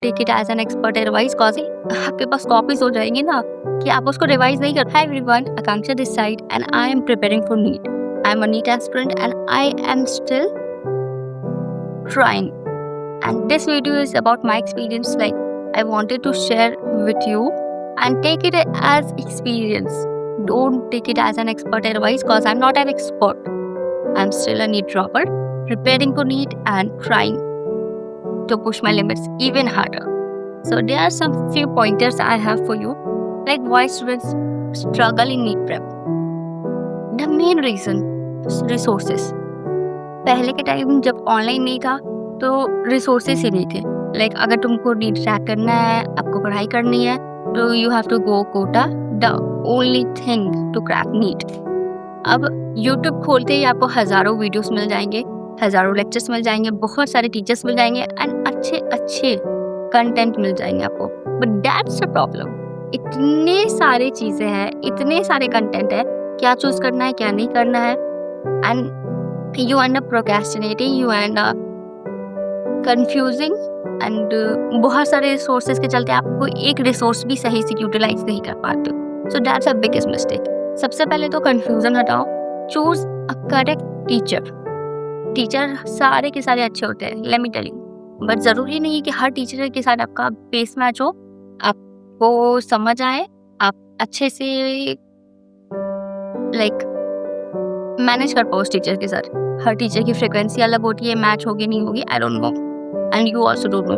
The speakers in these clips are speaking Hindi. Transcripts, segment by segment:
Take it as an expert advice cause आपके पास कॉपीज हो जाएंगी ना कि आप उसको रिवाइज नहीं कर। Hi everyone, Akanksha this side and I am preparing for NEET. I am a NEET aspirant and I am still trying, and this video is about my experience. Like, I wanted to share with you and take it as experience. Don't take it as an expert advice because I'm not an expert. I'm still a NEET dropper, preparing for NEET and trying to push my limits even harder. So there are some few pointers I have for you, like why students struggle in NEET prep. The main reason, resources. पहले के टाइम जब ऑनलाइन नहीं था तो रिसोर्सेस ही नहीं थे। लाइक अगर तुमको नीट क्रैक करना है, आपको पढ़ाई करनी है, तो you have to go Kota, the only thing to crack NEET. अब यूट्यूब खोलते ही आपको हज़ारों वीडियोस मिल जाएंगे, हज़ारों लेक्चर्स मिल जाएंगे, बहुत सारे टीचर्स मिल जाएंगे एंड अच्छे अच्छे कंटेंट मिल जाएंगे आपको। बट दैट्स द प्रॉब्लम, इतने सारे चीज़ें हैं, इतने सारे कंटेंट है, क्या चूज़ करना है क्या नहीं करना है, and you end up procrastinating, you end up confusing and बहुत सारे रिसोर्सेज के चलते आपको एक रिसोर्स भी सही से यूटिलाइज नहीं कर पाते। So that's a biggest mistake. सबसे पहले तो कंफ्यूजन हटाओ, choose a correct teacher. Teacher सारे के सारे अच्छे होते हैं, let me tell you, but जरूरी नहीं है कि हर टीचर के साथ आपका पेस मैच हो, आपको समझ आए, आप अच्छे से लाइक मैनेज कर पाओ उस टीचर के साथ। हर टीचर की फ्रिक्वेंसी अलग होती है, मैच होगी नहीं होगी, I don't know, and you also don't know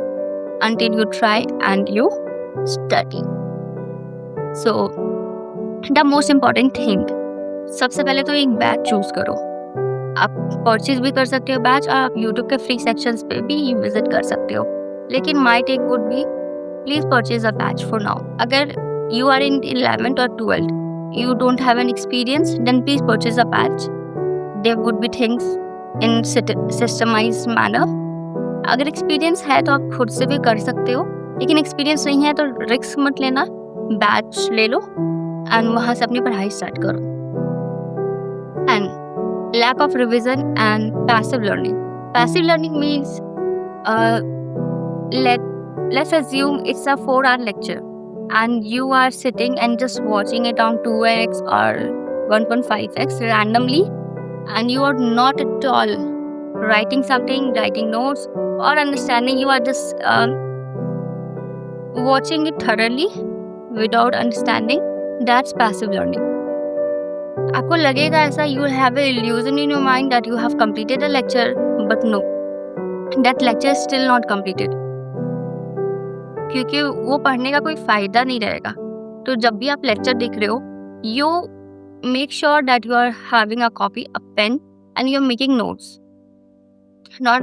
until you try and you study. So the most important thing, सबसे पहले तो एक बैच चूज करो। आप परचेज भी कर सकते हो बैच, और आप यूट्यूब के फ्री सेक्शंस पे भी विजिट कर सकते हो, लेकिन my take would be please purchase a batch for now. अगर you are in 11th or 12th, you don't have an experience, then please purchase a batch. There would be things in systemized manner. अगर एक्सपीरियंस है तो आप खुद से भी कर सकते हो, लेकिन एक्सपीरियंस नहीं है तो रिस्क मत लेना, बैच ले लो एंड वहाँ से अपनी पढ़ाई स्टार्ट करो। And lack of revision and passive learning. Passive learning means let's assume it's a 4-hour lecture and you are sitting and just watching it on 2x or 1.5x randomly, and you are not at all writing something, writing notes or understanding. You are just watching it thoroughly without understanding. That's passive learning. आपको लगेगा ऐसा, you will have an illusion in your mind that you have completed a lecture, but no, that lecture is still not completed, क्योंकि वो पढ़ने का कोई फायदा नहीं रहेगा। तो जब भी आप लेक्चर देख रहे हो, you make sure that you are having a copy, a pen and you are making notes, not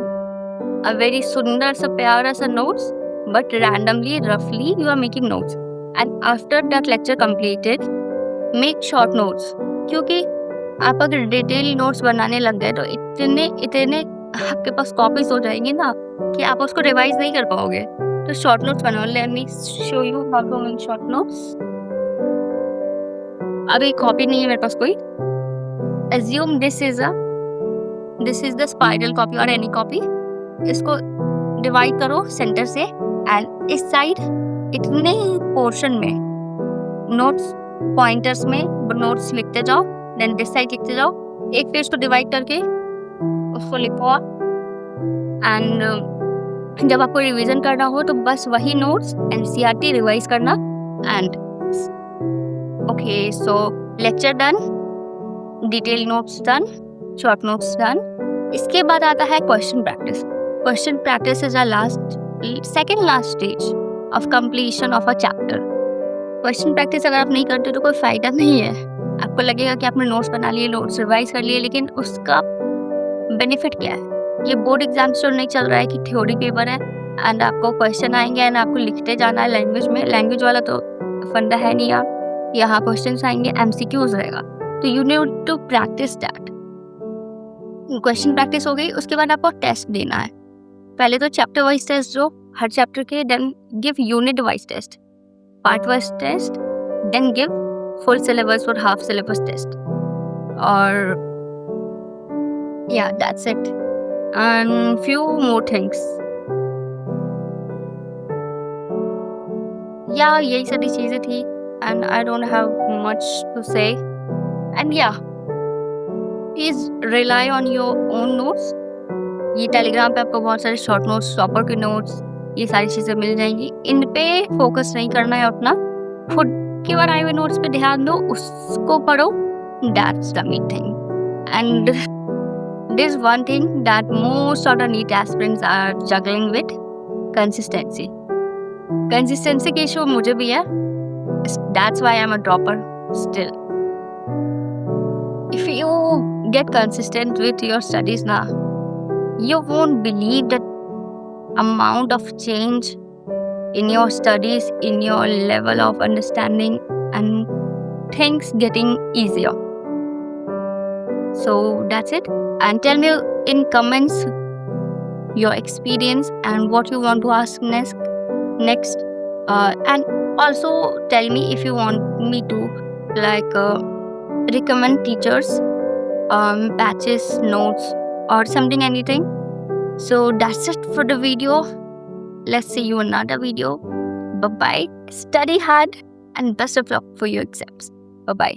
a very सुंदर सा प्यारा सा नोट्स, बट रैंडमली रफली you are making notes. And after that lecture completed, make short notes, क्योंकि आप अगर डिटेल नोट्स बनाने लग गए तो इतने आपके पास कॉपीज हो जाएंगी ना कि आप उसको रिवाइज नहीं कर पाओगे। तो शॉर्ट नोट्स बनाओ। Let me show you how to make short notes. अभी कॉपी नहीं है मेरे पास कोई। Assume this is the spiral copy or any copy। इसको डिवाइड करो सेंटर से, एंड इस साइड इतने ही पोर्शन में नोट्स, पॉइंटर्स में नोट्स लिखते जाओ, देन दिस साइड लिखते जाओ। एक पेज को डिवाइड करके उसको लिखो, एंड जब आपको रिवीजन करना हो तो बस वही नोट्स एनसीईआरटी रिवाइज करना। And okay, so lecture done, detail notes done, short notes done. इसके बाद आता है question practice. Question practice is a second last stage of completion of a chapter. Question practice अगर आप नहीं करते तो कोई फायदा नहीं है। आपको लगेगा कि आपने नोट्स बना लिए, नोट्स रिवाइज कर लिए, लेकिन उसका बेनिफिट क्या है? ये बोर्ड एग्जाम तो नहीं चल रहा है कि थ्योरी पेपर है एंड आपको क्वेश्चन आएंगे एंड आपको लिखते जाना है लैंग्वेज में। लैंग्वेज वाला तो फंडा है नहीं। आप यहाँ क्वेश्चंस आएंगे, एमसीक्यूज रहेगा, तो you need to practise that. Question practice हो गई, उसके बाद आपको टेस्ट देना है। पहले तो चैप्टर वाइज टेस्ट दो हर चैप्टर के, then give unit wise test, part wise test, then give full syllabus और हाफ सिलेबस टेस्ट। और yeah, that's it, and few more things. या यही सारी चीज़ें थी and I don't have much to say and yeah please rely on your own notes. ये टेलीग्राम पे आपको बहुत सारे शॉर्ट नोट्स, टॉपर के नोट्स, ये सारी चीज़ें मिल जाएंगी। इन पे फोकस नहीं करना है अपना, खुद के बनाए हुए नोट्स पे ध्यान दो, उसको पढ़ो। That's the main thing and this one thing that most of the NEET aspirants are juggling with consistency. Consistency की इशू मुझे भी है, that's why I am a dropper still. If you get consistent with your studies now, you won't believe the amount of change in your studies, in your level of understanding, and things getting easier. So that's it. And tell me in comments your experience and what you want to ask next. And also tell me if you want me to recommend teachers, batches, notes, or something, anything. So that's it for the video. Let's see you in another video. Bye bye. Study hard and best of luck for your exams. Bye bye.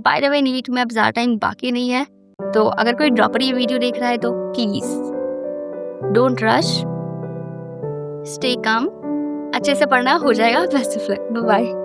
By the way, NEET में अब ज़्यादा टाइम बाकी नहीं है, तो अगर कोई ड्रॉपर ये वीडियो देख रहा है तो please don't rush, stay calm, अच्छे से पढ़ना, हो जाएगा। Best of luck. Bye bye.